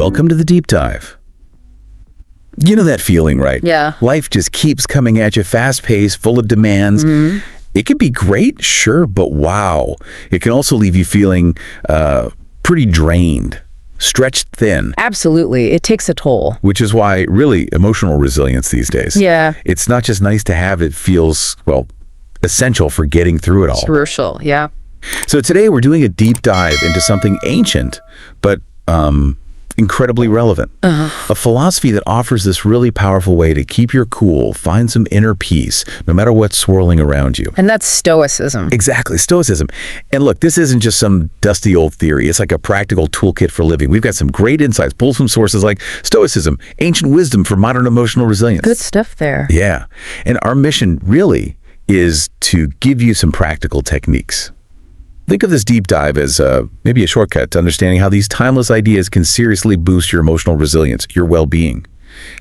Welcome to the deep dive. You know that feeling, right? Yeah. Life just keeps coming at you, fast-paced, full of demands. It can be great, sure, but wow. It can also leave you feeling pretty drained, stretched thin. Absolutely. It takes a toll. Which is why, really, emotional resilience these days. Yeah. It's not just nice to have, it feels, well, essential for getting through it all. It's crucial, yeah. So today we're doing a deep dive into something ancient, but incredibly relevant. A philosophy that offers this really powerful way to keep your cool, find some inner peace, no matter what's swirling around you. And that's Stoicism. Exactly, Stoicism. And look, this isn't just some dusty old theory. It's like a practical toolkit for living. We've got some great insights, pulled from sources like Stoicism, ancient wisdom for modern emotional resilience. Good stuff there. Yeah. And our mission really is to give you some practical techniques. Think of this deep dive as maybe a shortcut to understanding how these timeless ideas can seriously boost your emotional resilience, your well-being,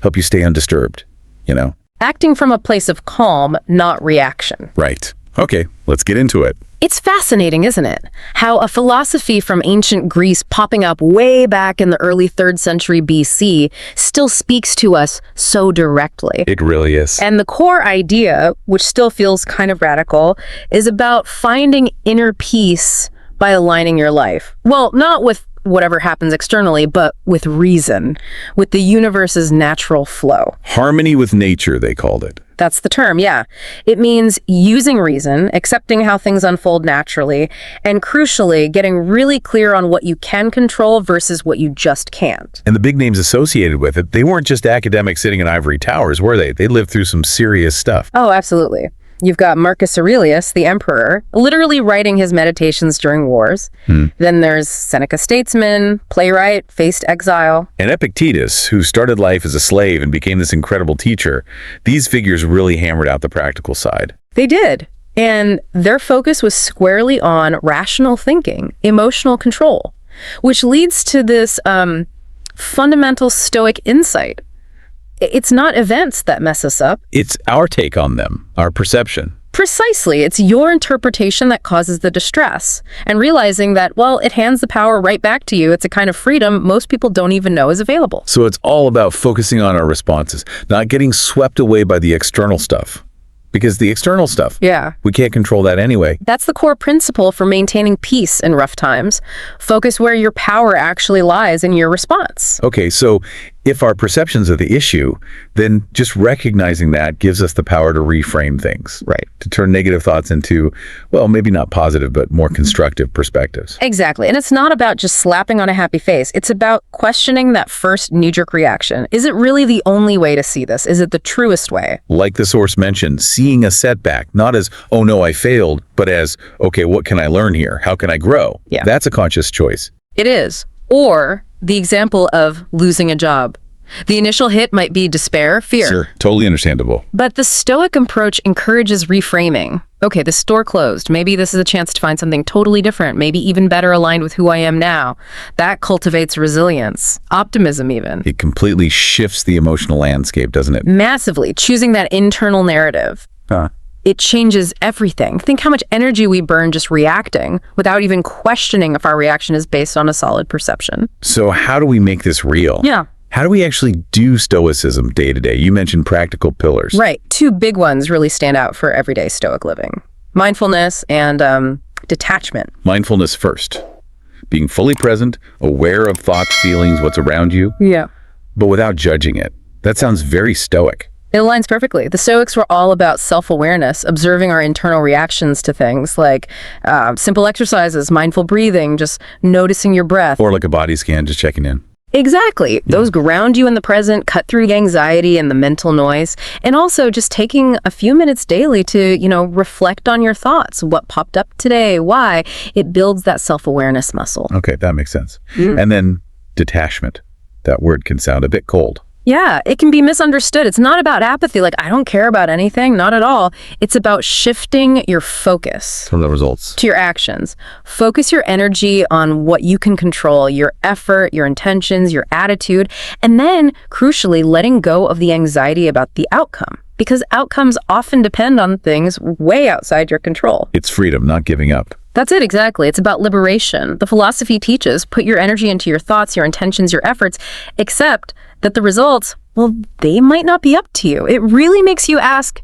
help you stay undisturbed, you know? Acting from a place of calm, not reaction. Right. Okay, let's get into it. It's fascinating, isn't it? How a philosophy from ancient Greece popping up way back in the early 3rd century BC still speaks to us so directly. It really is. And the core idea, which still feels kind of radical, is about finding inner peace by aligning your life. Well, not with whatever happens externally, but with reason, with the universe's natural flow. Harmony with nature, they called it. That's the term, yeah. It means using reason, accepting how things unfold naturally, and crucially, getting really clear on what you can control versus what you just can't. And the big names associated with it, they weren't just academics sitting in ivory towers, were they? They lived through some serious stuff. Oh, absolutely. You've got Marcus Aurelius, the emperor, literally writing his meditations during wars. Then there's Seneca, statesman, playwright, faced exile. And Epictetus, who started life as a slave and became this incredible teacher, these figures really hammered out the practical side. They did. And their focus was squarely on rational thinking, emotional control, which leads to this fundamental Stoic insight. It's not events that mess us up. It's our take on them, our perception. Precisely. It's your interpretation that causes the distress. And realizing that, well, it hands the power right back to you. It's a kind of freedom most people don't even know is available. So it's all about focusing on our responses, not getting swept away by the external stuff. Because the external stuff, Yeah. we can't control that anyway. That's the core principle for maintaining peace in rough times. Focus where your power actually lies in your response. Okay, so if our perceptions are the issue, then just recognizing that gives us the power to reframe things. Right. To turn negative thoughts into, well, maybe not positive, but more constructive perspectives. Exactly. And it's not about just slapping on a happy face. It's about questioning that first knee-jerk reaction. Is it really the only way to see this? Is it the truest way? Like the source mentioned, seeing a setback, not as, oh no, I failed, but as, okay, what can I learn here? How can I grow? Yeah. That's a conscious choice. It is. Or the example of losing a job. The initial hit might be despair, fear. Sure, totally understandable. But the Stoic approach encourages reframing. Okay, the store closed. Maybe this is a chance to find something totally different, maybe even better aligned with who I am now. That cultivates resilience, optimism even. It completely shifts the emotional landscape, doesn't it? Massively, choosing that internal narrative. It changes everything. Think how much energy we burn just reacting without even questioning if our reaction is based on a solid perception. So how do we make this real? Yeah. How do we actually do Stoicism day to day? You mentioned practical pillars. Right. 2 big ones really stand out for everyday Stoic living. Mindfulness and detachment. Mindfulness first. Being fully present, aware of thoughts, feelings, what's around you, Yeah. but without judging it. That sounds very Stoic. It aligns perfectly. The Stoics were all about self-awareness, observing our internal reactions to things like simple exercises, mindful breathing, just noticing your breath. Or like a body scan, just checking in. Exactly. Those ground you in the present, cut through the anxiety and the mental noise, and also just taking a few minutes daily to, reflect on your thoughts. What popped up today? Why? It builds that self-awareness muscle. Okay, that makes sense. And then detachment. That word can sound a bit cold. Yeah, it can be misunderstood. It's not about apathy, like I don't care about anything, not at all. It's about shifting your focus From the results. to your actions. Focus your energy on what you can control, your effort, your intentions, your attitude, and then, crucially, letting go of the anxiety about the outcome. Because outcomes often depend on things way outside your control. It's freedom, not giving up. That's it, exactly. It's about liberation. The philosophy teaches put your energy into your thoughts, your intentions, your efforts, except that the results, well, they might not be up to you. It really makes you ask,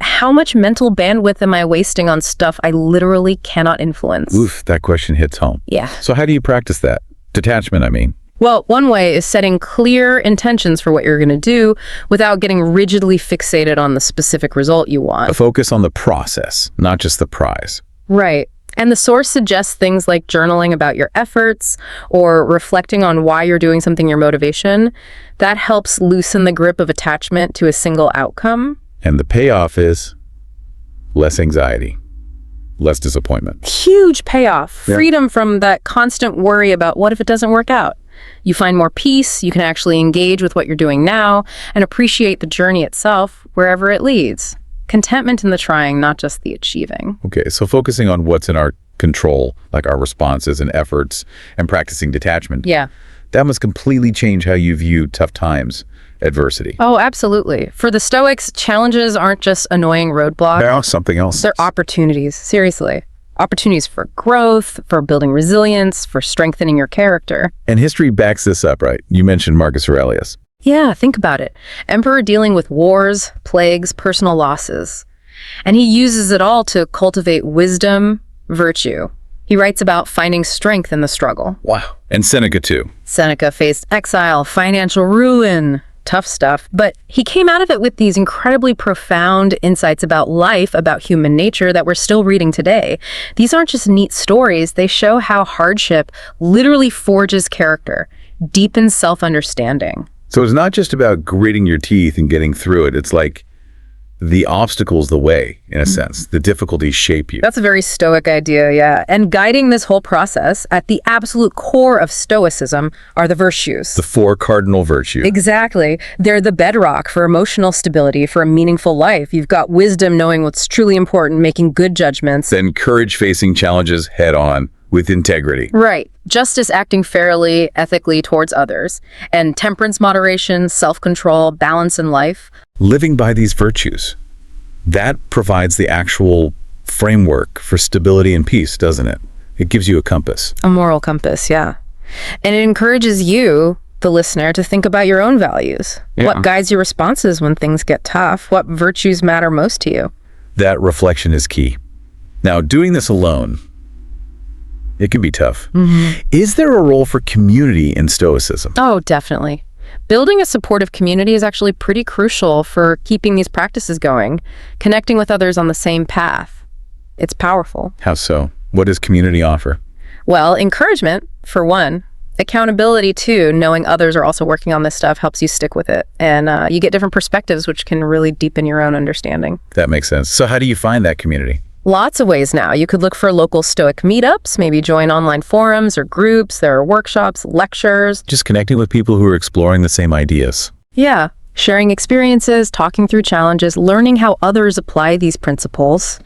how much mental bandwidth am I wasting on stuff I literally cannot influence? Oof, that question hits home. Yeah. So how do you practice that? Detachment, I mean. Well, one way is setting clear intentions for what you're going to do without getting rigidly fixated on the specific result you want. A focus on the process, not just the prize. Right. And the source suggests things like journaling about your efforts or reflecting on why you're doing something, your motivation. That helps loosen the grip of attachment to a single outcome. And the payoff is less anxiety, less disappointment. Huge payoff. Yeah. Freedom from that constant worry about what if it doesn't work out. You find more peace, you can actually engage with what you're doing now and appreciate the journey itself wherever it leads. Contentment in the trying, not just the achieving. Okay, so focusing on what's in our control, like our responses and efforts, and practicing detachment. Yeah. That must completely change how you view tough times, adversity. Oh, absolutely. For the Stoics, challenges aren't just annoying roadblocks. Now, something else. They're opportunities, seriously. Opportunities for growth, for building resilience, for strengthening your character. And history backs this up, right? You mentioned Marcus Aurelius. Yeah, think about it. Emperor dealing with wars, plagues, personal losses. And he uses it all to cultivate wisdom, virtue. He writes about finding strength in the struggle. Wow. And Seneca, too. Seneca faced exile, financial ruin, tough stuff. But he came out of it with these incredibly profound insights about life, about human nature that we're still reading today. These aren't just neat stories. They show how hardship literally forges character, deepens self-understanding. So it's not just about gritting your teeth and getting through it. It's like the obstacle's the way, in a sense. The difficulties shape you. That's a very Stoic idea, yeah. And guiding this whole process, at the absolute core of Stoicism, are the virtues. The 4 cardinal virtues. Exactly. They're the bedrock for emotional stability, for a meaningful life. You've got wisdom, knowing what's truly important, making good judgments. Then courage, facing challenges head on with integrity. Right. Justice, acting fairly, ethically towards others. And temperance, moderation, self-control, balance in life. Living by these virtues, that provides the actual framework for stability and peace, doesn't it? It gives you a compass. A moral compass, yeah. And it encourages you, the listener, to think about your own values. Yeah. What guides your responses when things get tough? What virtues matter most to you? That reflection is key. Now, doing this alone, it can be tough. Is there a role for community in Stoicism? Oh, definitely. Building a supportive community is actually pretty crucial for keeping these practices going, connecting with others on the same path. It's powerful. How so? What does community offer? Well, encouragement, for one. Accountability, too. Knowing others are also working on this stuff helps you stick with it. And you get different perspectives, which can really deepen your own understanding. That makes sense. So how do you find that community? Lots of ways now. You could look for local Stoic meetups, maybe join online forums or groups. There are workshops, lectures. Just connecting with people who are exploring the same ideas. Yeah, sharing experiences, talking through challenges, learning how others apply these principles.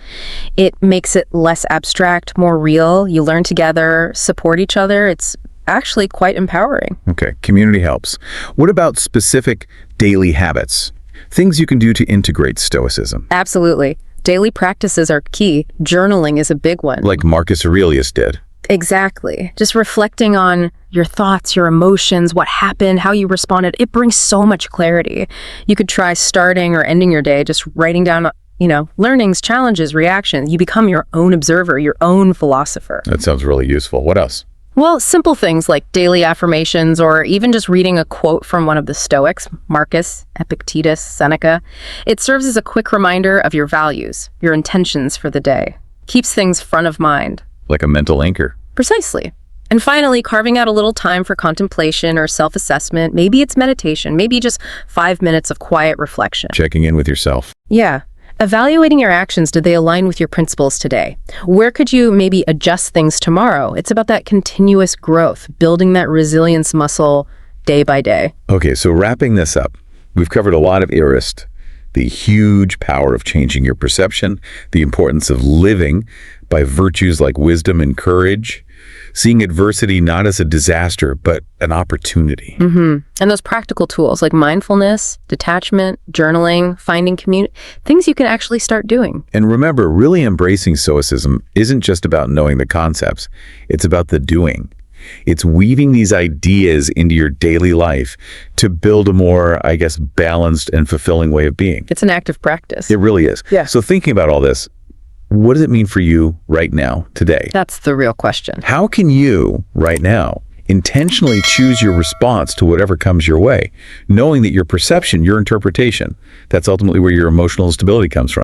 It makes it less abstract, more real. You learn together, support each other. It's actually quite empowering. Okay, community helps. What about specific daily habits? Things you can do to integrate Stoicism? Absolutely. Daily practices are key. Journaling is a big one. Like Marcus Aurelius did. Exactly. Just reflecting on your thoughts, your emotions, what happened, how you responded, it brings so much clarity. You could try starting or ending your day just writing down, learnings, challenges, reactions. You become your own observer, your own philosopher. That sounds really useful. What else? Well, simple things like daily affirmations or even just reading a quote from one of the Stoics, Marcus, Epictetus, Seneca. It serves as a quick reminder of your values, your intentions for the day. Keeps things front of mind. Like a mental anchor. Precisely. And finally, carving out a little time for contemplation or self-assessment. Maybe it's meditation, maybe just 5 minutes of quiet reflection. Checking in with yourself. Yeah. Evaluating your actions, do they align with your principles today? Where could you maybe adjust things tomorrow? It's about that continuous growth, building that resilience muscle day by day. Okay, so wrapping this up, we've covered a lot of areas the huge power of changing your perception, the importance of living by virtues like wisdom and courage, seeing adversity not as a disaster, but an opportunity. And those practical tools like mindfulness, detachment, journaling, finding community, things you can actually start doing. And remember, really embracing Stoicism isn't just about knowing the concepts, it's about the doing. It's weaving these ideas into your daily life to build a more, I guess, balanced and fulfilling way of being. It's an active practice. It really is. Yeah. So thinking about all this, what does it mean for you right now, today? That's the real question. How can you, right now, intentionally choose your response to whatever comes your way, knowing that your perception, your interpretation, that's ultimately where your emotional stability comes from?